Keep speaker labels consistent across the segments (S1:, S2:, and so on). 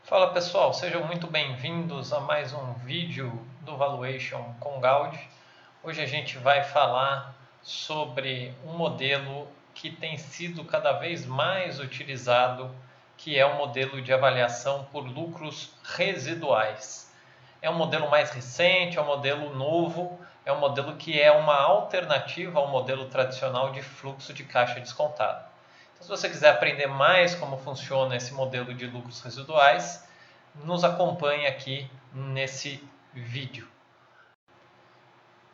S1: Fala pessoal, sejam muito bem-vindos a mais um vídeo do Valuation com Gaudi. Hoje a gente vai falar sobre um modelo que tem sido cada vez mais utilizado, que é o modelo de avaliação por lucros residuais. É um modelo mais recente, é um modelo novo, é um modelo que é uma alternativa ao modelo tradicional de fluxo de caixa descontado. Então, se você quiser aprender mais como funciona esse modelo de lucros residuais, nos acompanhe aqui nesse vídeo.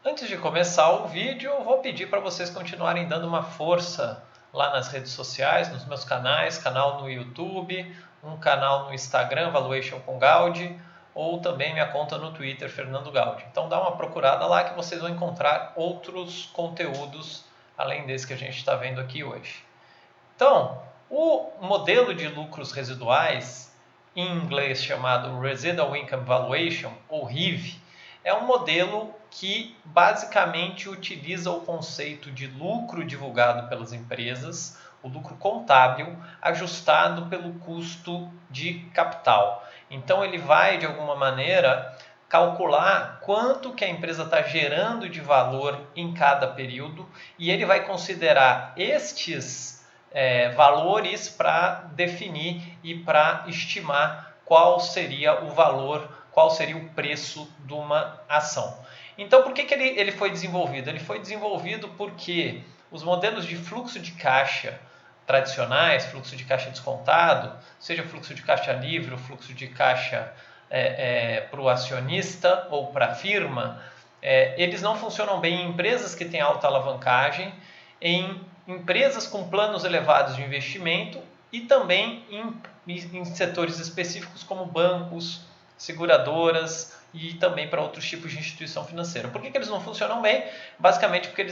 S1: Antes de começar o vídeo, eu vou pedir para vocês continuarem dando uma força lá nas redes sociais, nos meus canais, canal no YouTube, um canal no Instagram, Valuation com Gaudi, ou também minha conta no Twitter, Fernando Gaudi. Então dá uma procurada lá que vocês vão encontrar outros conteúdos além desse que a gente está vendo aqui hoje. Então, o modelo de lucros residuais, em inglês chamado Residual Income Valuation, ou RIV, é um modelo que basicamente utiliza o conceito de lucro divulgado pelas empresas, o lucro contábil, ajustado pelo custo de capital. Então ele vai, de alguma maneira, calcular quanto que a empresa está gerando de valor em cada período e ele vai considerar estes valores para definir e para estimar qual seria o valor, qual seria o preço de uma ação. Então, por que ele foi desenvolvido? Ele foi desenvolvido porque os modelos de fluxo de caixa tradicionais, fluxo de caixa descontado, seja fluxo de caixa livre ou fluxo de caixa para o acionista ou para a firma, eles não funcionam bem em empresas que têm alta alavancagem, em empresas com planos elevados de investimento e também em setores específicos como bancos, seguradoras e também para outros tipos de instituição financeira. Por que eles não funcionam bem? Basicamente porque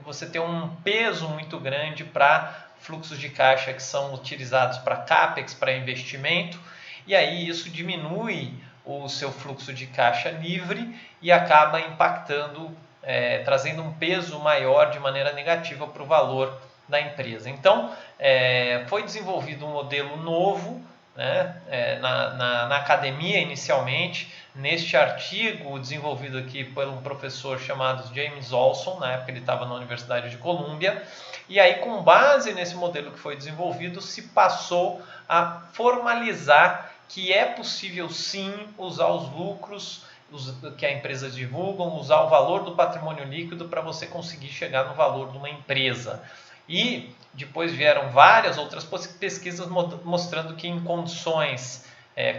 S1: você tem um peso muito grande para fluxos de caixa que são utilizados para CAPEX, para investimento, e aí isso diminui o seu fluxo de caixa livre e acaba impactando, trazendo um peso maior de maneira negativa para o valor da empresa. Então, foi desenvolvido um modelo novo, né, na academia inicialmente, neste artigo desenvolvido aqui por um professor chamado James Olson, na época ele estava na Universidade de Colômbia, e aí com base nesse modelo que foi desenvolvido, se passou a formalizar que é possível sim usar os lucros que a empresa divulga, usar o valor do patrimônio líquido para você conseguir chegar no valor de uma empresa. E depois vieram várias outras pesquisas mostrando que em condições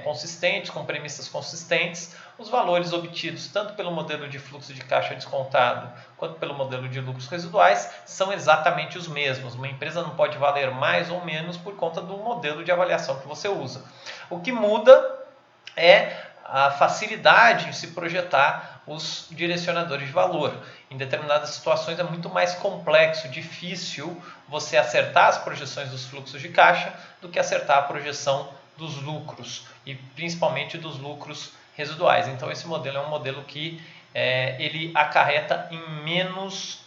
S1: consistentes, com premissas consistentes, os valores obtidos tanto pelo modelo de fluxo de caixa descontado quanto pelo modelo de lucros residuais são exatamente os mesmos. Uma empresa não pode valer mais ou menos por conta do modelo de avaliação que você usa. O que muda é a facilidade em se projetar os direcionadores de valor. Em determinadas situações é muito mais complexo, difícil você acertar as projeções dos fluxos de caixa do que acertar a projeção dos lucros e principalmente dos lucros residuais. Então esse modelo é um modelo que ele acarreta em menos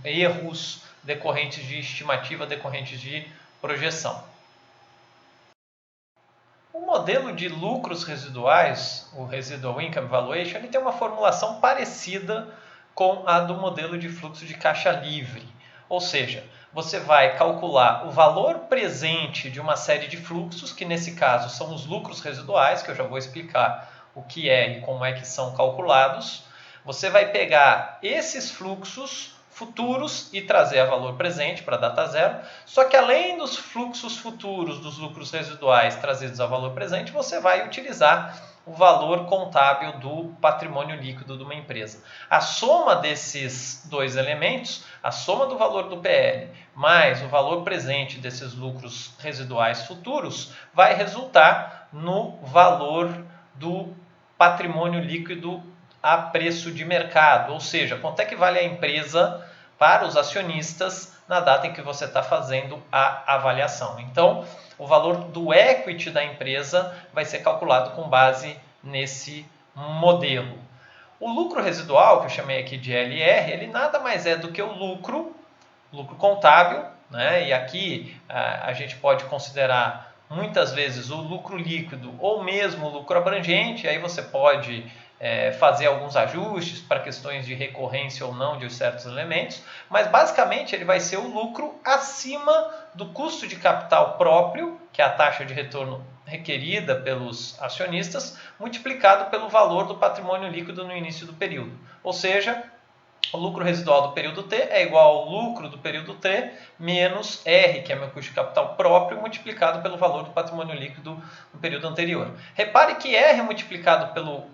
S1: erros decorrentes de estimativa, decorrentes de projeção. O modelo de lucros residuais, o Residual Income Valuation, ele tem uma formulação parecida com a do modelo de fluxo de caixa livre. Ou seja, você vai calcular o valor presente de uma série de fluxos, que nesse caso são os lucros residuais, que eu já vou explicar o que é e como é que são calculados. Você vai pegar esses fluxos futuros e trazer a valor presente para a data zero, só que além dos fluxos futuros dos lucros residuais trazidos a valor presente, você vai utilizar o valor contábil do patrimônio líquido de uma empresa. A soma desses dois elementos, a soma do valor do PL mais o valor presente desses lucros residuais futuros, vai resultar no valor do patrimônio líquido a preço de mercado, ou seja, quanto é que vale a empresa para os acionistas na data em que você está fazendo a avaliação. Então, o valor do equity da empresa vai ser calculado com base nesse modelo. O lucro residual, que eu chamei aqui de LR, ele nada mais é do que o lucro contábil, né? E aqui a gente pode considerar muitas vezes o lucro líquido ou mesmo o lucro abrangente, aí você pode fazer alguns ajustes para questões de recorrência ou não de certos elementos, mas basicamente ele vai ser o lucro acima do custo de capital próprio, que é a taxa de retorno requerida pelos acionistas, multiplicado pelo valor do patrimônio líquido no início do período. Ou seja, o lucro residual do período T é igual ao lucro do período T menos R, que é meu custo de capital próprio, multiplicado pelo valor do patrimônio líquido no período anterior. Repare que R multiplicado pelo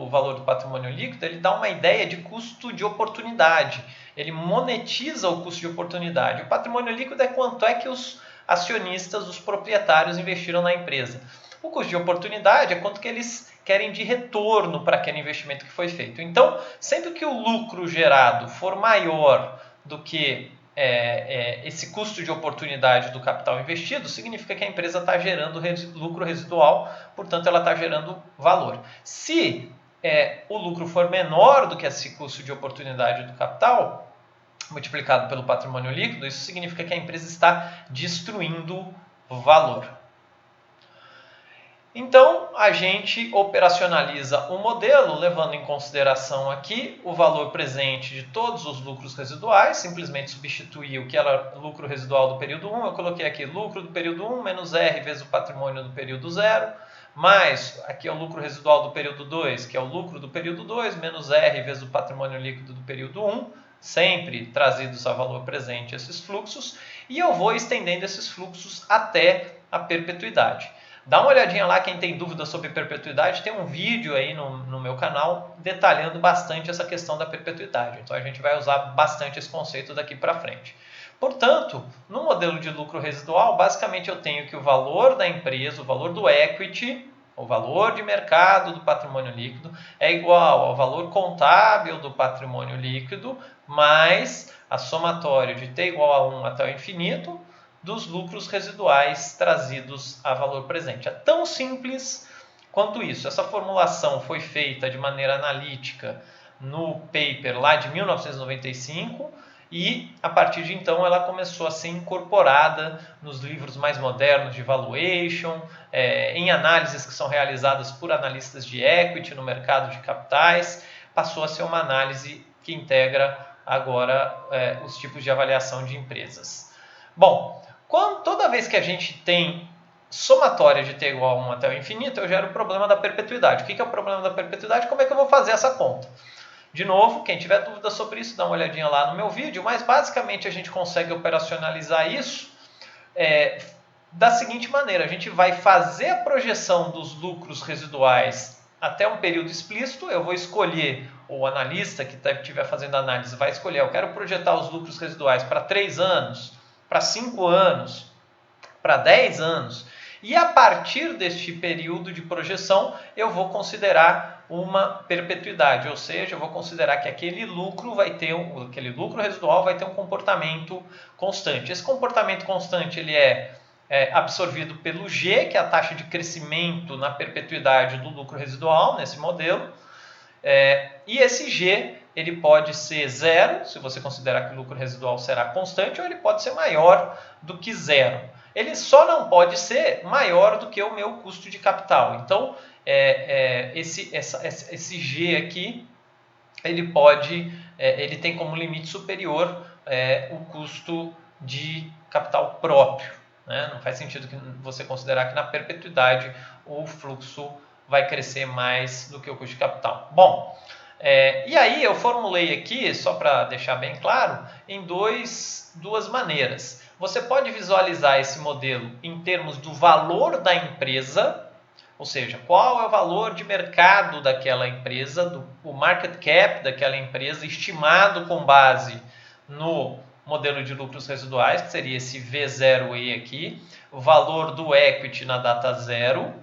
S1: valor do patrimônio líquido, ele dá uma ideia de custo de oportunidade. Ele monetiza o custo de oportunidade. O patrimônio líquido é quanto é que os acionistas, os proprietários investiram na empresa. O custo de oportunidade é quanto que eles querem de retorno para aquele investimento que foi feito. Então, sempre que o lucro gerado for maior do que esse custo de oportunidade do capital investido, significa que a empresa está gerando lucro residual, portanto, ela está gerando valor. Se o lucro for menor do que esse custo de oportunidade do capital, multiplicado pelo patrimônio líquido, isso significa que a empresa está destruindo valor. Então, a gente operacionaliza o modelo levando em consideração aqui o valor presente de todos os lucros residuais, simplesmente substituir o que era lucro residual do período 1, eu coloquei aqui lucro do período 1 menos R vezes o patrimônio do período 0, mais aqui é o lucro residual do período 2, que é o lucro do período 2, menos R vezes o patrimônio líquido do período 1, sempre trazidos a valor presente esses fluxos, e eu vou estendendo esses fluxos até a perpetuidade. Dá uma olhadinha lá, quem tem dúvida sobre perpetuidade, tem um vídeo aí no meu canal detalhando bastante essa questão da perpetuidade. Então a gente vai usar bastante esse conceito daqui para frente. Portanto, no modelo de lucro residual, basicamente eu tenho que o valor da empresa, o valor do equity, o valor de mercado do patrimônio líquido, é igual ao valor contábil do patrimônio líquido, mais a somatória de t igual a 1 até o infinito, dos lucros residuais trazidos a valor presente. É tão simples quanto isso. Essa formulação foi feita de maneira analítica no paper lá de 1995 e, a partir de então, ela começou a ser incorporada nos livros mais modernos de valuation, em análises que são realizadas por analistas de equity no mercado de capitais, passou a ser uma análise que integra agora os tipos de avaliação de empresas. Bom, toda vez que a gente tem somatória de t igual a 1 até o infinito, eu gero o problema da perpetuidade. O que é o problema da perpetuidade? Como é que eu vou fazer essa conta? De novo, quem tiver dúvida sobre isso, dá uma olhadinha lá no meu vídeo, mas basicamente a gente consegue operacionalizar isso da seguinte maneira: a gente vai fazer a projeção dos lucros residuais até um período explícito, eu vou escolher, ou o analista que estiver fazendo a análise vai escolher, eu quero projetar os lucros residuais para 3 anos, para 5 anos, para 10 anos. E a partir deste período de projeção, eu vou considerar uma perpetuidade, ou seja, eu vou considerar que aquele lucro residual vai ter um comportamento constante. Esse comportamento constante ele é absorvido pelo G, que é a taxa de crescimento na perpetuidade do lucro residual, nesse modelo. E esse G ele pode ser zero, se você considerar que o lucro residual será constante, ou ele pode ser maior do que zero. Ele só não pode ser maior do que o meu custo de capital. Então, esse G aqui, ele tem como limite superior o custo de capital próprio. Né? Não faz sentido que você considerar que na perpetuidade o fluxo vai crescer mais do que o custo de capital. Bom, e aí eu formulei aqui, só para deixar bem claro, em duas maneiras. Você pode visualizar esse modelo em termos do valor da empresa, ou seja, qual é o valor de mercado daquela empresa, o market cap daquela empresa, estimado com base no modelo de lucros residuais, que seria esse V0E aqui, o valor do equity na data zero.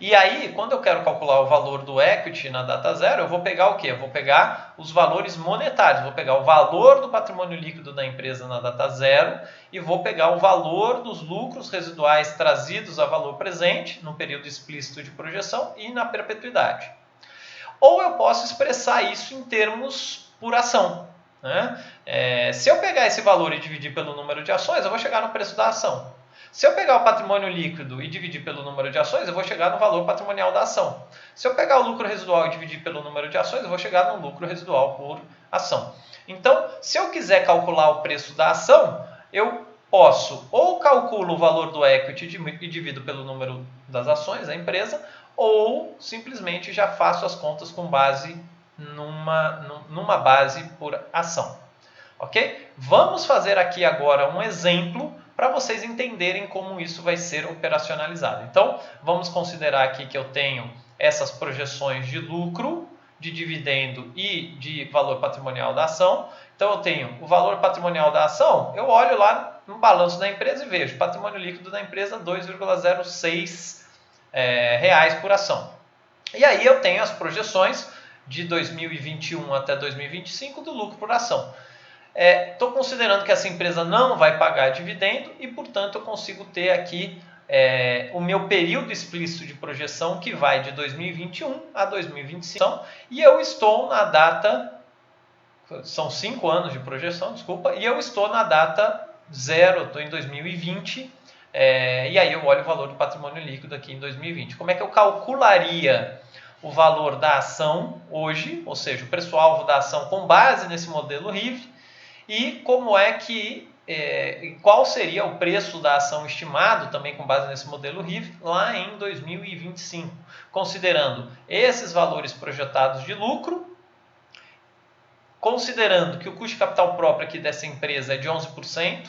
S1: E aí, quando eu quero calcular o valor do equity na data zero, eu vou pegar o quê? Eu vou pegar os valores monetários, vou pegar o valor do patrimônio líquido da empresa na data zero e vou pegar o valor dos lucros residuais trazidos a valor presente no período explícito de projeção e na perpetuidade. Ou eu posso expressar isso em termos por ação. Né? Se eu pegar esse valor e dividir pelo número de ações, eu vou chegar no preço da ação. Se eu pegar o patrimônio líquido e dividir pelo número de ações, eu vou chegar no valor patrimonial da ação. Se eu pegar o lucro residual e dividir pelo número de ações, eu vou chegar no lucro residual por ação. Então, se eu quiser calcular o preço da ação, eu posso ou calculo o valor do equity e divido pelo número das ações da empresa, ou simplesmente já faço as contas com base numa base por ação. Ok? Vamos fazer aqui agora um exemplo para vocês entenderem como isso vai ser operacionalizado. Então, vamos considerar aqui que eu tenho essas projeções de lucro, de dividendo e de valor patrimonial da ação. Então, eu tenho o valor patrimonial da ação, eu olho lá no balanço da empresa e vejo patrimônio líquido da empresa R$ 2,06 reais por ação. E aí eu tenho as projeções de 2021 até 2025 do lucro por ação. Estou considerando que essa empresa não vai pagar dividendo e, portanto, eu consigo ter aqui o meu período explícito de projeção, que vai de 2021 a 2025, e eu estou na data, são 5 anos de projeção, desculpa, e eu estou na data 0, estou em 2020, e aí eu olho o valor do patrimônio líquido aqui em 2020. Como é que eu calcularia o valor da ação hoje, ou seja, o preço-alvo da ação com base nesse modelo RIV, e como é que, qual seria o preço da ação estimado, também com base nesse modelo RIV, lá em 2025, considerando esses valores projetados de lucro, considerando que o custo de capital próprio aqui dessa empresa é de 11%,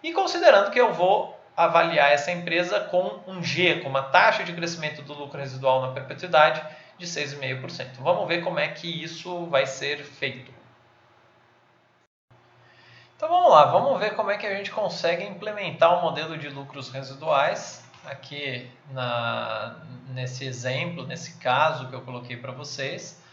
S1: e considerando que eu vou avaliar essa empresa com um G, com uma taxa de crescimento do lucro residual na perpetuidade de 6,5%. Vamos ver como é que isso vai ser feito. Então vamos lá, vamos ver como é que a gente consegue implementar o modelo de lucros residuais aqui nesse exemplo, nesse caso que eu coloquei para vocês.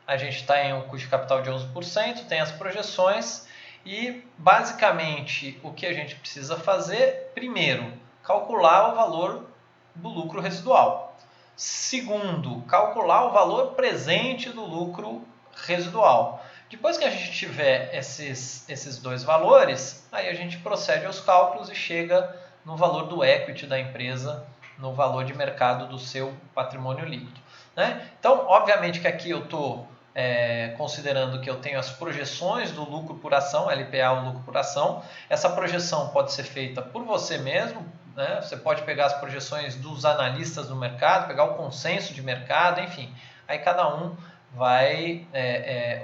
S1: A gente está em um custo de capital de 11%, tem as projeções e basicamente o que a gente precisa fazer, primeiro, calcular o valor do lucro residual. Segundo, calcular o valor presente do lucro residual. Depois que a gente tiver esses dois valores, aí a gente procede aos cálculos e chega no valor do equity da empresa, no valor de mercado do seu patrimônio líquido, né? Então, obviamente que aqui eu estou considerando que eu tenho as projeções do lucro por ação, LPA, o lucro por ação. Essa projeção pode ser feita por você mesmo, né? Você pode pegar as projeções dos analistas do mercado, pegar o consenso de mercado, enfim. Aí cada um vai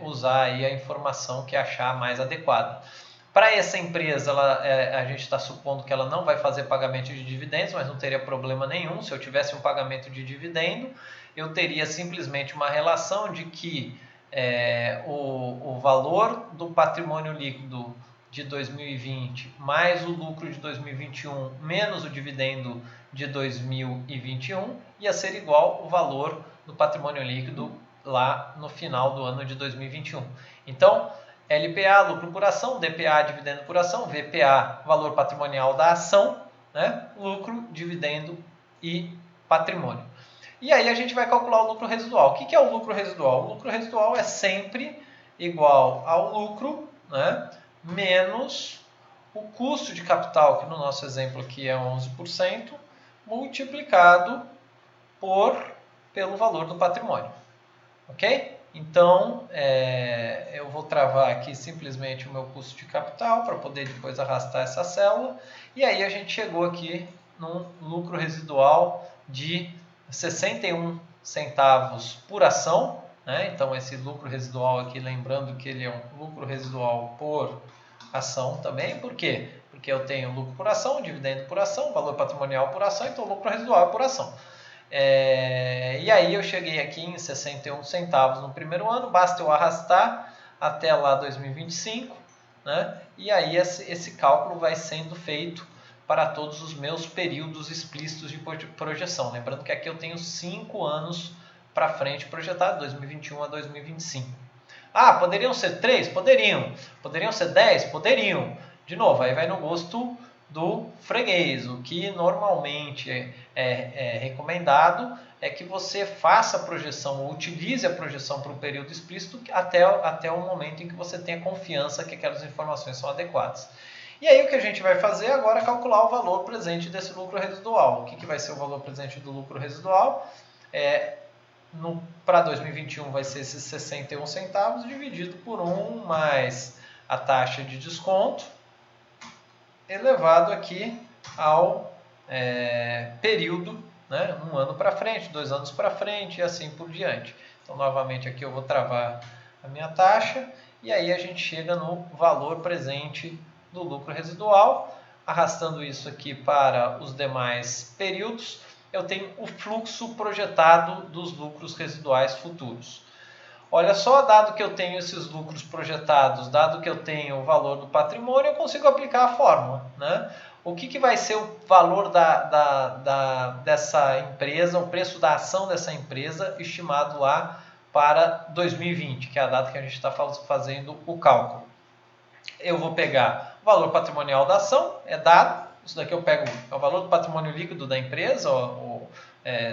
S1: usar aí a informação que achar mais adequada. Para essa empresa, a gente está supondo que ela não vai fazer pagamento de dividendos, mas não teria problema nenhum. Se eu tivesse um pagamento de dividendo, eu teria simplesmente uma relação de que o valor do patrimônio líquido de 2020 mais o lucro de 2021 menos o dividendo de 2021 ia ser igual o valor do patrimônio líquido lá no final do ano de 2021. Então, LPA, lucro por ação, DPA, dividendo por ação, VPA, valor patrimonial da ação, né? Lucro, dividendo e patrimônio. E aí a gente vai calcular o lucro residual. O que é o lucro residual? O lucro residual é sempre igual ao lucro, né? Menos o custo de capital, que no nosso exemplo aqui é 11%, multiplicado pelo valor do patrimônio. Ok? Então, eu vou travar aqui simplesmente o meu custo de capital para poder depois arrastar essa célula. E aí a gente chegou aqui num lucro residual de 61 centavos por ação, né? Então, esse lucro residual aqui, lembrando que ele é um lucro residual por ação também. Por quê? Porque eu tenho lucro por ação, dividendo por ação, valor patrimonial por ação, então lucro residual é por ação. E aí eu cheguei aqui em 61 centavos no primeiro ano, basta eu arrastar até lá 2025, né? E aí esse cálculo vai sendo feito para todos os meus períodos explícitos de projeção. Lembrando que aqui eu tenho 5 anos para frente projetado, 2021 a 2025. Ah, poderiam ser 3? Poderiam. Poderiam ser 10? Poderiam. De novo, aí vai no gosto do freguês. O que normalmente é recomendado é que você faça a projeção ou utilize a projeção para um período explícito até o momento em que você tenha confiança que aquelas informações são adequadas. E aí o que a gente vai fazer agora é calcular o valor presente desse lucro residual. O que vai ser o valor presente do lucro residual? Para 2021 vai ser esses 61 centavos dividido por 1 mais a taxa de desconto elevado aqui ao período, né? 1 ano para frente, 2 anos para frente e assim por diante. Então, novamente aqui eu vou travar a minha taxa e aí a gente chega no valor presente do lucro residual. Arrastando isso aqui para os demais períodos, eu tenho o fluxo projetado dos lucros residuais futuros. Olha só, dado que eu tenho esses lucros projetados, dado que eu tenho o valor do patrimônio, eu consigo aplicar a fórmula, né? O que vai ser o valor dessa empresa, o preço da ação dessa empresa estimado lá para 2020, que é a data que a gente está fazendo o cálculo. Eu vou pegar o valor patrimonial da ação, é dado, isso daqui eu pego é o valor do patrimônio líquido da empresa,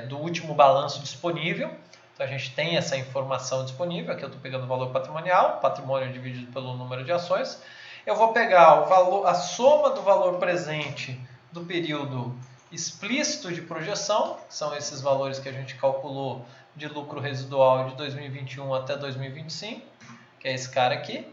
S1: do último balanço disponível. Então a gente tem essa informação disponível, aqui eu estou pegando o valor patrimonial, patrimônio dividido pelo número de ações. Eu vou pegar a soma do valor presente do período explícito de projeção, que são esses valores que a gente calculou de lucro residual de 2021 até 2025, que é esse cara aqui.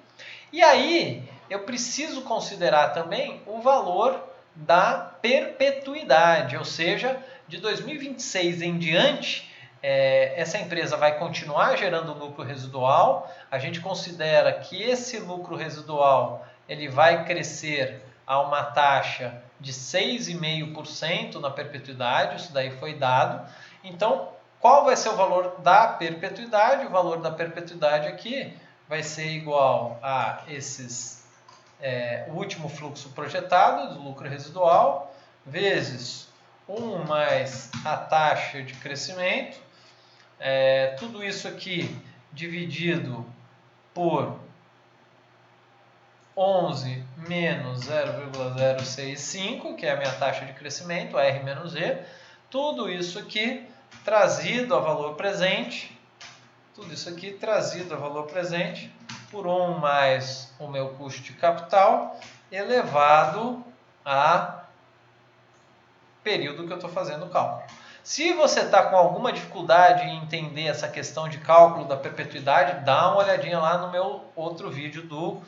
S1: E aí eu preciso considerar também o valor da perpetuidade, ou seja, de 2026 em diante, essa empresa vai continuar gerando lucro residual. A gente considera que esse lucro residual ele vai crescer a uma taxa de 6,5% na perpetuidade, isso daí foi dado. Então, qual vai ser o valor da perpetuidade? O valor da perpetuidade aqui vai ser igual a o último fluxo projetado do lucro residual, vezes 1 mais a taxa de crescimento, tudo isso aqui dividido por 11 menos 0,065, que é a minha taxa de crescimento, a R menos E, tudo isso aqui trazido a valor presente, por 1 mais o meu custo de capital, elevado a período que eu estou fazendo o cálculo. Se você está com alguma dificuldade em entender essa questão de cálculo da perpetuidade, dá uma olhadinha lá no meu outro vídeo do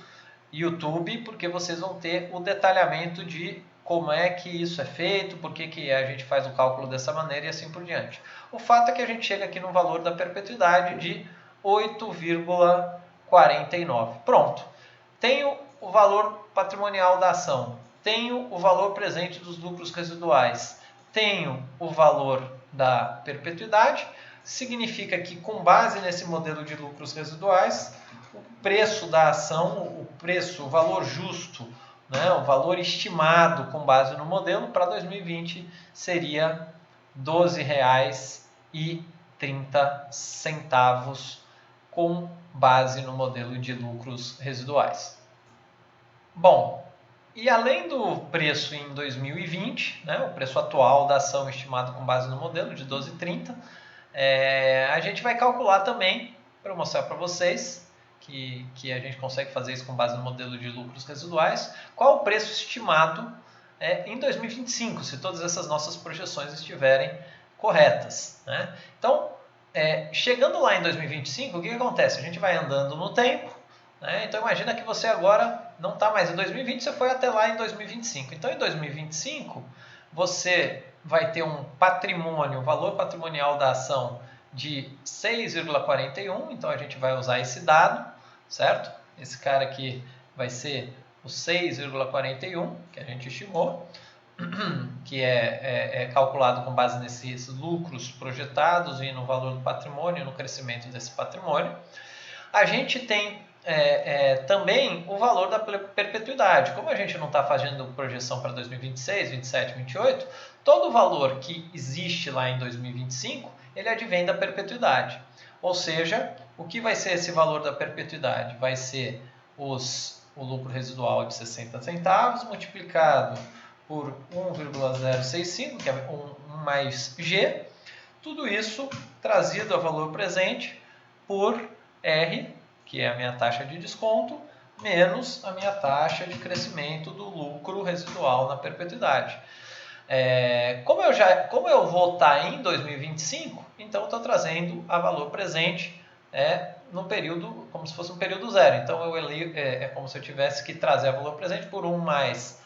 S1: YouTube, porque vocês vão ter o detalhamento de como é que isso é feito, por que a gente faz o cálculo dessa maneira e assim por diante. O fato é que a gente chega aqui no valor da perpetuidade de 8,49. Pronto. Tenho o valor patrimonial da ação, tenho o valor presente dos lucros residuais, tenho o valor da perpetuidade. Significa que, com base nesse modelo de lucros residuais, o preço da ação, o valor justo, né, o valor estimado com base no modelo para 2020 seria R$ 12,30 com base no modelo de lucros residuais. Bom, e além do preço em 2020, né, o preço atual da ação estimado com base no modelo de R$ 12,30, a gente vai calcular também, para mostrar para vocês que a gente consegue fazer isso com base no modelo de lucros residuais, qual o preço estimado em 2025, se todas essas nossas projeções estiverem corretas, né? Então, chegando lá em 2025, o que acontece? A gente vai andando no tempo, né? Então imagina que você agora não está mais em 2020, você foi até lá em 2025. Então em 2025 você vai ter um patrimônio, um valor patrimonial da ação de 6,41, então a gente vai usar esse dado, certo? Esse cara aqui vai ser o 6,41 que a gente estimou, que é calculado com base nesses lucros projetados e no valor do patrimônio, no crescimento desse patrimônio. A gente tem também o valor da perpetuidade. Como a gente não está fazendo projeção para 2026, 27, 28, todo o valor que existe lá em 2025, ele advém da perpetuidade. Ou seja, o que vai ser esse valor da perpetuidade? Vai ser o lucro residual de 60 centavos multiplicado por 1,065, que é 1 mais G, tudo isso trazido a valor presente por R, que é a minha taxa de desconto, menos a minha taxa de crescimento do lucro residual na perpetuidade. Como eu vou estar em 2025, então eu estou trazendo a valor presente no período, como se fosse um período zero. Então é como se eu tivesse que trazer a valor presente por 1 mais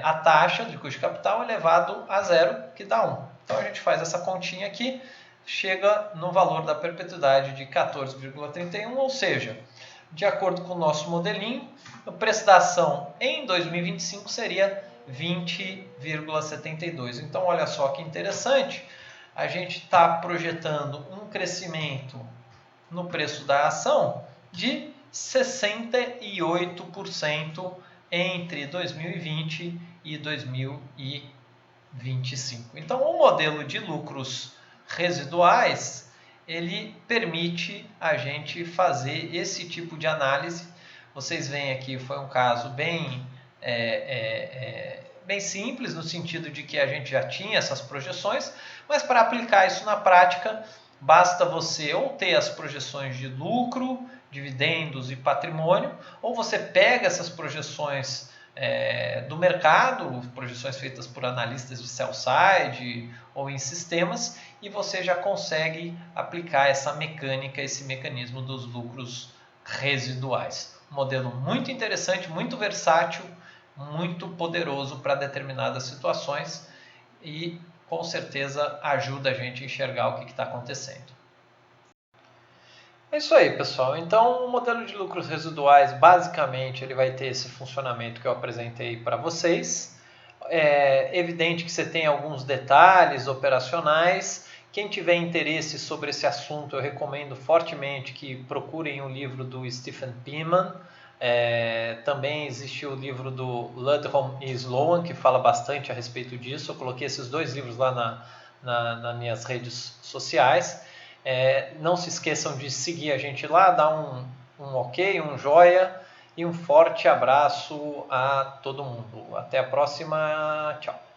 S1: a taxa de custo de capital elevado a zero, que dá 1. Então a gente faz essa continha aqui, chega no valor da perpetuidade de 14,31, ou seja, de acordo com o nosso modelinho, o preço da ação em 2025 seria 20,72. Então, olha só que interessante, a gente está projetando um crescimento no preço da ação de 68% entre 2020 e 2025. Então, o modelo de lucros residuais, ele permite a gente fazer esse tipo de análise. Vocês veem aqui, foi um caso bem simples, no sentido de que a gente já tinha essas projeções, mas para aplicar isso na prática, basta você ou ter as projeções de lucro, dividendos e patrimônio, ou você pega essas projeções do mercado, projeções feitas por analistas de sell side ou em sistemas, e você já consegue aplicar essa mecânica, esse mecanismo dos lucros residuais. Um modelo muito interessante, muito versátil, muito poderoso para determinadas situações e com certeza ajuda a gente a enxergar o que está acontecendo. É isso aí, pessoal. Então, o modelo de lucros residuais, basicamente, ele vai ter esse funcionamento que eu apresentei para vocês. É evidente que você tem alguns detalhes operacionais. Quem tiver interesse sobre esse assunto, eu recomendo fortemente que procurem o livro do Stephen Peeman. Também existe o livro do Ludholm e Sloan, que fala bastante a respeito disso. Eu coloquei esses 2 livros lá nas minhas redes sociais. Não se esqueçam de seguir a gente lá, dar um ok, um joia e um forte abraço a todo mundo. Até a próxima, tchau!